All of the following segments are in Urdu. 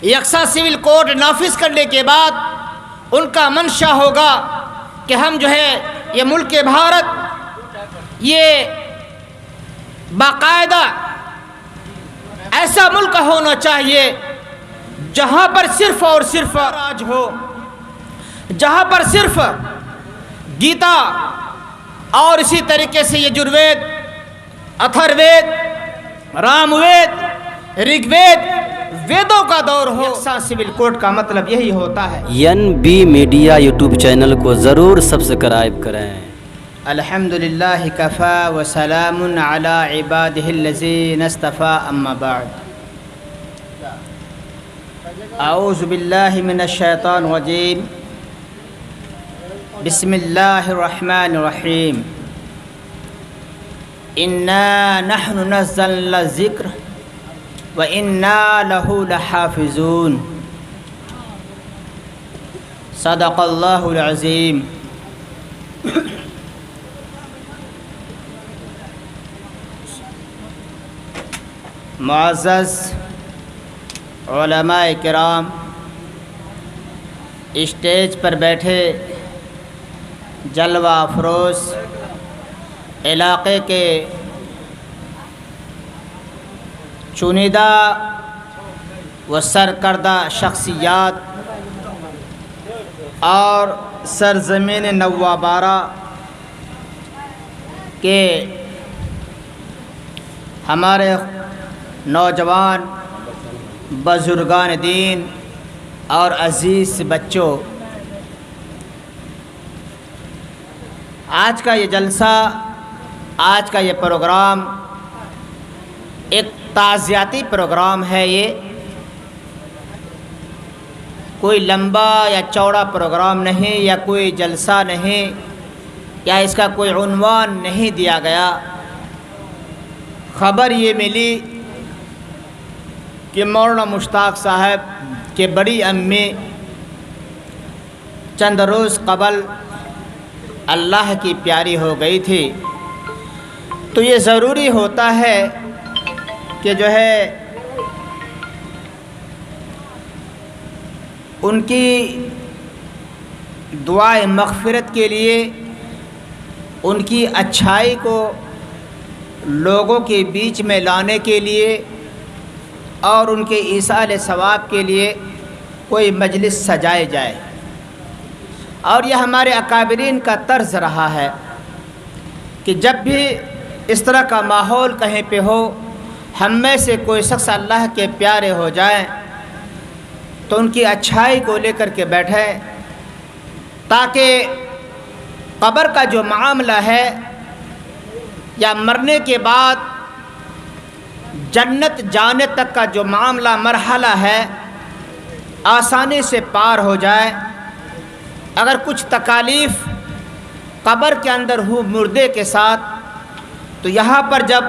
یکساں سول کوڈ نافذ کرنے کے بعد ان کا منشا ہوگا کہ ہم جو ہے یہ ملک بھارت یہ باقاعدہ ایسا ملک ہونا چاہیے جہاں پر صرف اور صرف راج ہو، جہاں پر صرف گیتا اور اسی طریقے سے یجروید، اتھروید، رام وید، رگ وید، ویدوں کا دور ہو۔ یکساں سول کوڈ کا مطلب یہی ہوتا ہے۔ NB میڈیا یوٹیوب چینل کو ضرور سبسکرائب کریں۔ الحمدللہ کفا وسلام علی عبادہ الذین اصطفیٰ، اما بعد۔ اعوذ باللہ من الشیطان الرجیم، بسم اللہ الرحمن الرحیم۔ انا نحن نزلنا الذکر وَإِنَّا لَهُ لَحَافِظُونَ۔ صدق اللہ العظیم۔ معزز علماء کرام، اسٹیج پر بیٹھے جلوہ افروز علاقے کے چنیدہ و سرکردہ شخصیات اور سرزمین نوابارہ کے ہمارے نوجوان بزرگان دین اور عزیز بچوں، آج کا یہ جلسہ، آج کا یہ پروگرام ایک تعزیتی پروگرام ہے۔ یہ کوئی لمبا یا چوڑا پروگرام نہیں، یا کوئی جلسہ نہیں، یا اس کا کوئی عنوان نہیں دیا گیا۔ خبر یہ ملی کہ مولانا مشتاق صاحب کے بڑی امی چند روز قبل اللہ کی پیاری ہو گئی تھی، تو یہ ضروری ہوتا ہے کہ جو ہے ان کی دعائے مغفرت کے لیے، ان کی اچھائی کو لوگوں کے بیچ میں لانے کے لیے اور ان کے ایصال ثواب کے لیے کوئی مجلس سجائے جائے۔ اور یہ ہمارے اکابرین کا طرز رہا ہے کہ جب بھی اس طرح کا ماحول کہیں پہ ہو، ہم میں سے کوئی شخص اللہ کے پیارے ہو جائیں تو ان کی اچھائی کو لے کر کے بیٹھے، تاکہ قبر کا جو معاملہ ہے یا مرنے کے بعد جنت جانے تک کا جو معاملہ مرحلہ ہے آسانی سے پار ہو جائے۔ اگر کچھ تکالیف قبر کے اندر ہو مردے کے ساتھ، تو یہاں پر جب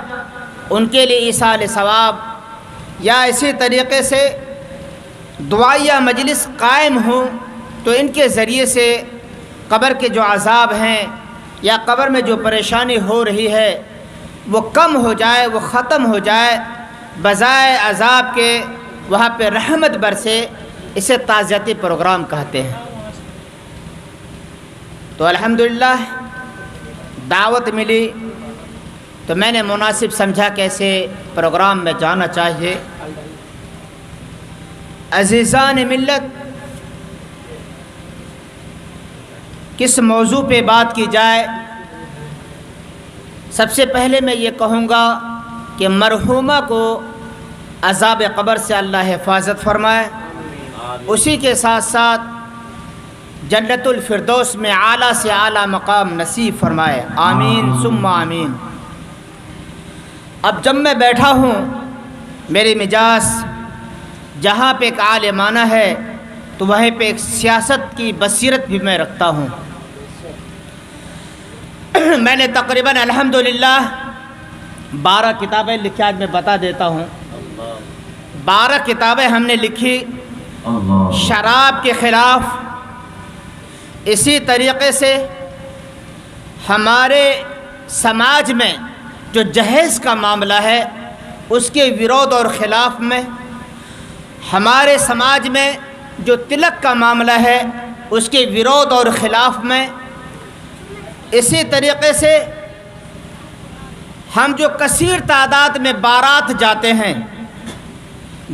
ان کے لیے ایصال ثواب یا اسی طریقے سے دعائیہ مجلس قائم ہوں، تو ان کے ذریعے سے قبر کے جو عذاب ہیں یا قبر میں جو پریشانی ہو رہی ہے وہ کم ہو جائے، وہ ختم ہو جائے، بجائے عذاب کے وہاں پہ رحمت برسے۔ اسے تعزیتی پروگرام کہتے ہیں۔ تو الحمدللہ دعوت ملی تو میں نے مناسب سمجھا کہ ایسے پروگرام میں جانا چاہیے۔ عزیزان ملت، کس موضوع پہ بات کی جائے؟ سب سے پہلے میں یہ کہوں گا کہ مرحومہ کو عذاب قبر سے اللہ حفاظت فرمائے، اسی کے ساتھ ساتھ جنت الفردوس میں اعلیٰ سے اعلیٰ مقام نصیب فرمائے، آمین ثم آمین۔ اب جب میں بیٹھا ہوں، میری مجاز جہاں پہ ایک عالمانہ ہے تو وہیں پہ ایک سیاست کی بصیرت بھی میں رکھتا ہوں۔ میں نے تقریباً الحمدللہ 12 کتابیں لکھی، آج میں بتا دیتا ہوں۔ 12 کتابیں ہم نے لکھی شراب کے خلاف، اسی طریقے سے ہمارے سماج میں جو جہیز کا معاملہ ہے اس کے ورود اور خلاف میں، ہمارے سماج میں جو تلک کا معاملہ ہے اس کے ورود اور خلاف میں، اسی طریقے سے ہم جو کثیر تعداد میں بارات جاتے ہیں،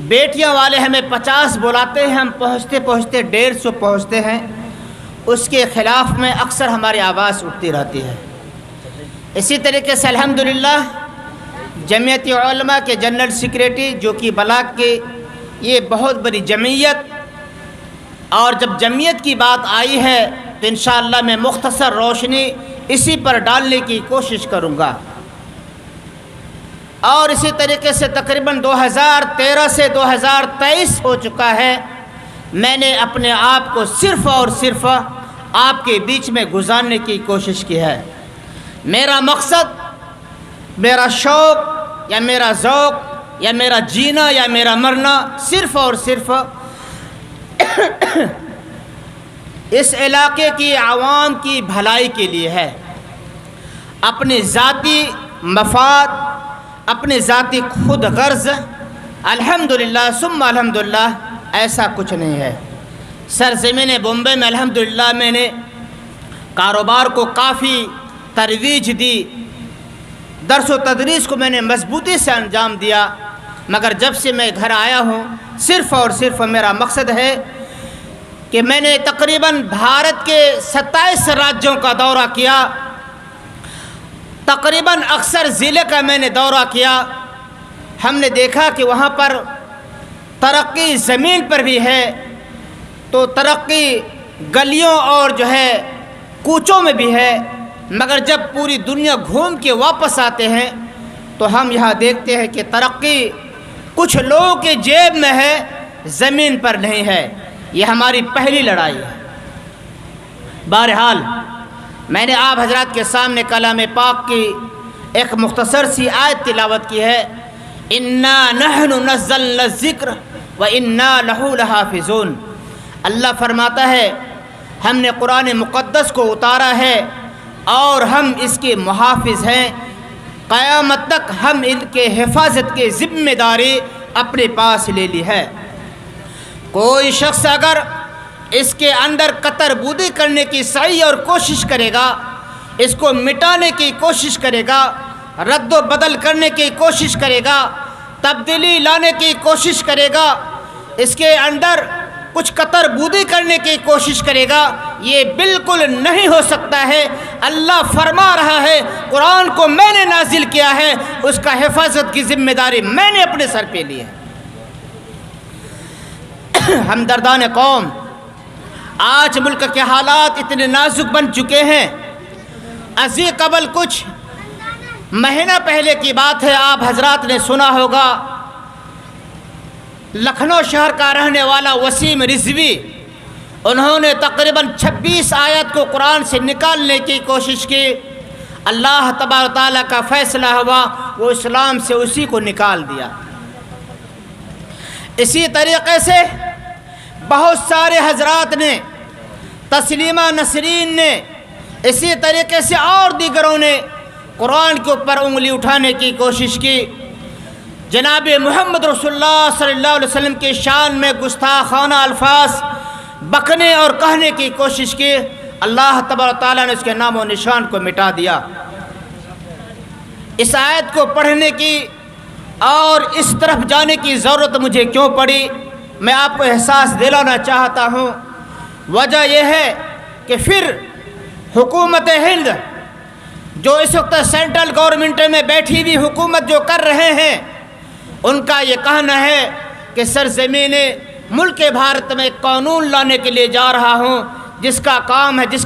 بیٹیاں والے ہمیں 50 بلاتے ہیں، ہم پہنچتے پہنچتے 150 پہنچتے ہیں، اس کے خلاف میں اکثر ہماری آواز اٹھتی رہتی ہے۔ اسی طریقے سے الحمدللہ جمعیت علماء کے جنرل سیکریٹری جو کہ بلاک کے یہ بہت بڑی جمعیت، اور جب جمعیت کی بات آئی ہے تو انشاءاللہ میں مختصر روشنی اسی پر ڈالنے کی کوشش کروں گا۔ اور اسی طریقے سے تقریباً 2013 سے 2023 ہو چکا ہے، میں نے اپنے آپ کو صرف اور صرف آپ کے بیچ میں گزارنے کی کوشش کی ہے۔ میرا مقصد، میرا شوق یا میرا ذوق یا میرا جینا یا میرا مرنا صرف اور صرف اس علاقے کی عوام کی بھلائی کے لیے ہے۔ اپنی ذاتی مفاد، اپنی ذاتی خود غرض الحمدللہ ثم الحمدللہ ایسا کچھ نہیں ہے۔ سرزمین بمبئی میں الحمدللہ میں نے کاروبار کو کافی ترویج دی، درس و تدریس کو میں نے مضبوطی سے انجام دیا، مگر جب سے میں گھر آیا ہوں صرف اور صرف میرا مقصد ہے کہ میں نے تقریباً بھارت کے 27 راجیوں کا دورہ کیا، تقریباً اکثر ضلع کا میں نے دورہ کیا۔ ہم نے دیکھا کہ وہاں پر ترقی زمین پر بھی ہے تو ترقی گلیوں اور جو ہے کوچوں میں بھی ہے، مگر جب پوری دنیا گھوم کے واپس آتے ہیں تو ہم یہاں دیکھتے ہیں کہ ترقی کچھ لوگوں کے جیب میں ہے، زمین پر نہیں ہے۔ یہ ہماری پہلی لڑائی ہے۔ بہرحال میں نے آپ حضرات کے سامنے کلام پاک کی ایک مختصر سی آیت تلاوت کی ہے، اِنَّا نَحْنُ نَزَّلْنَا الذِّكْرَ وَإِنَّا لَهُ لَحَافِظُونَ۔ اللہ فرماتا ہے ہم نے قرآن مقدس کو اتارا ہے اور ہم اس کے محافظ ہیں، قیامت تک ہم ان کے حفاظت کی ذمہ داری اپنے پاس لے لی ہے۔ کوئی شخص اگر اس کے اندر قطر بودی کرنے کی سعی اور کوشش کرے گا، اس کو مٹانے کی کوشش کرے گا، رد و بدل کرنے کی کوشش کرے گا، تبدیلی لانے کی کوشش کرے گا، اس کے اندر کچھ قطر بودی کرنے کی کوشش کرے گا، یہ بالکل نہیں ہو سکتا ہے۔ اللہ فرما رہا ہے قرآن کو میں نے نازل کیا ہے، اس کا حفاظت کی ذمہ داری میں نے اپنے سر پہ لی ہے۔ ہمدردان قوم، آج ملک کے حالات اتنے نازک بن چکے ہیں۔ ازی قبل کچھ مہینہ پہلے کی بات ہے، آپ حضرات نے سنا ہوگا، لکھنؤ شہر کا رہنے والا وسیم رضوی، انہوں نے تقریباً 26 آیت کو قرآن سے نکالنے کی کوشش کی، اللہ تبارک تعالیٰ کا فیصلہ ہوا، وہ اسلام سے اسی کو نکال دیا۔ اسی طریقے سے بہت سارے حضرات نے، تسلیمہ نسرین نے، اسی طریقے سے اور دیگروں نے قرآن کے اوپر انگلی اٹھانے کی کوشش کی، جناب محمد رسول اللہ صلی اللہ علیہ وسلم کی شان میں گستاخانہ الفاظ بکنے اور کہنے کی کوشش کی۔ اللہ تبارک تعالیٰ نے اس کے نام و نشان کو مٹا دیا۔ اس آیت کو پڑھنے کی اور اس طرف جانے کی ضرورت مجھے کیوں پڑی، میں آپ کو احساس دلانا چاہتا ہوں۔ وجہ یہ ہے کہ پھر حکومت ہند جو اس وقت سینٹرل گورنمنٹ میں بیٹھی ہوئی حکومت جو کر رہے ہیں، ان کا یہ کہنا ہے کہ سرزمین ملک بھارت میں ایک قانون لانے کے لیے جا رہا ہوں جس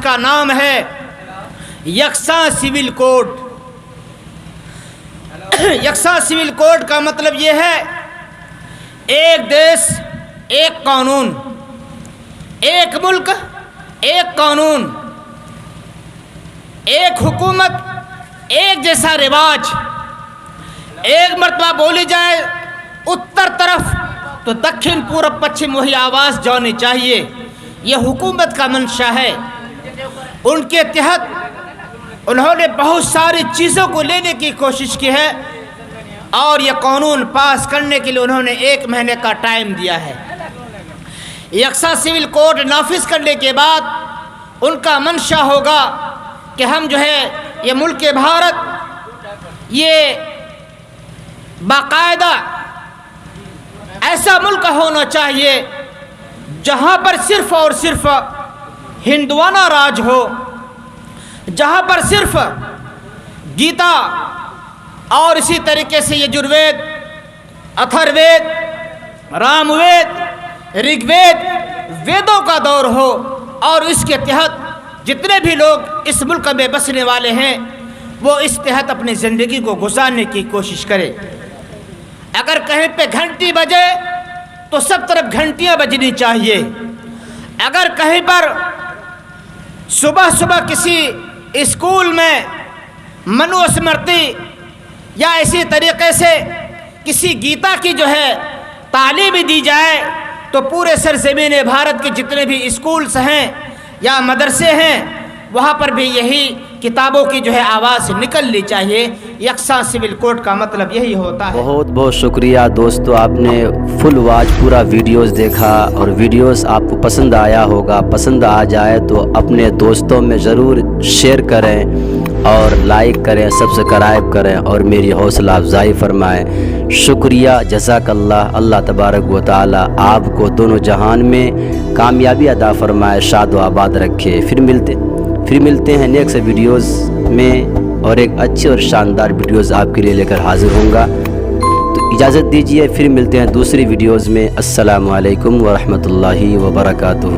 کا نام ہے یکساں سول کوڈ۔ یکساں سول کوڈ کا مطلب یہ ہے ایک دیش ایک قانون، ایک ملک ایک قانون، ایک حکومت ایک جیسا رواج۔ ایک مرتبہ بولی جائے اتر طرف تو دکھن پورب پچھم وہی آواز جانی چاہیے۔ یہ حکومت کا منشا ہے۔ ان کے تحت انہوں نے بہت ساری چیزوں کو لینے کی کوشش کی ہے، اور یہ قانون پاس کرنے کے لیے انہوں نے 1 مہینے کا ٹائم دیا ہے۔ یکساں سول کوڈ نافذ کرنے کے بعد ان کا منشا ہوگا کہ ہم جو ہے یہ ملک بھارت یہ باقاعدہ ایسا ملک ہونا چاہیے جہاں پر صرف اور صرف ہندوانہ راج ہو، جہاں پر صرف گیتا اور اسی طریقے سے یہ یجروید، اتھر وید، رام وید، رگ وید، ویدوں کا دور ہو، اور اس کے تحت جتنے بھی لوگ اس ملک میں بسنے والے ہیں وہ اس تحت اپنی زندگی کو گزارنے کی کوشش کرے۔ اگر کہیں پہ گھنٹی بجے تو سب طرف گھنٹیاں بجنی چاہیے۔ اگر کہیں پر صبح صبح کسی اسکول میں منو اسمرتی یا اسی طریقے سے کسی گیتا کی جو ہے تعلیم دی جائے تو پورے سرزمین بھارت کے جتنے بھی اسکولز ہیں یا مدرسے ہیں وہاں پر بھی یہی کتابوں کی جو ہے آواز نکلنی چاہیے۔ یکساں سول کوڈ کا مطلب یہی ہوتا ہے۔ بہت بہت شکریہ دوستو، آپ نے فل واچ پورا ویڈیوز دیکھا اور ویڈیوز آپ کو پسند آیا ہوگا۔ پسند آ جائے تو اپنے دوستوں میں ضرور شیئر کریں اور لائک کریں، سبسکرائب کریں اور میری حوصلہ افزائی فرمائیں۔ شکریہ، جزاک اللہ۔ اللہ تبارک و تعالی آپ کو دونوں جہان میں کامیابی عطا فرمائے، شاد و آباد رکھے۔ پھر ملتے ہیں نیکسٹ ویڈیوز میں اور ایک اچھے اور شاندار ویڈیوز آپ کے لیے لے کر حاضر ہوں گا۔ تو اجازت دیجیے، پھر ملتے ہیں دوسری ویڈیوز میں۔ السلام علیکم ورحمۃ اللہ وبرکاتہ۔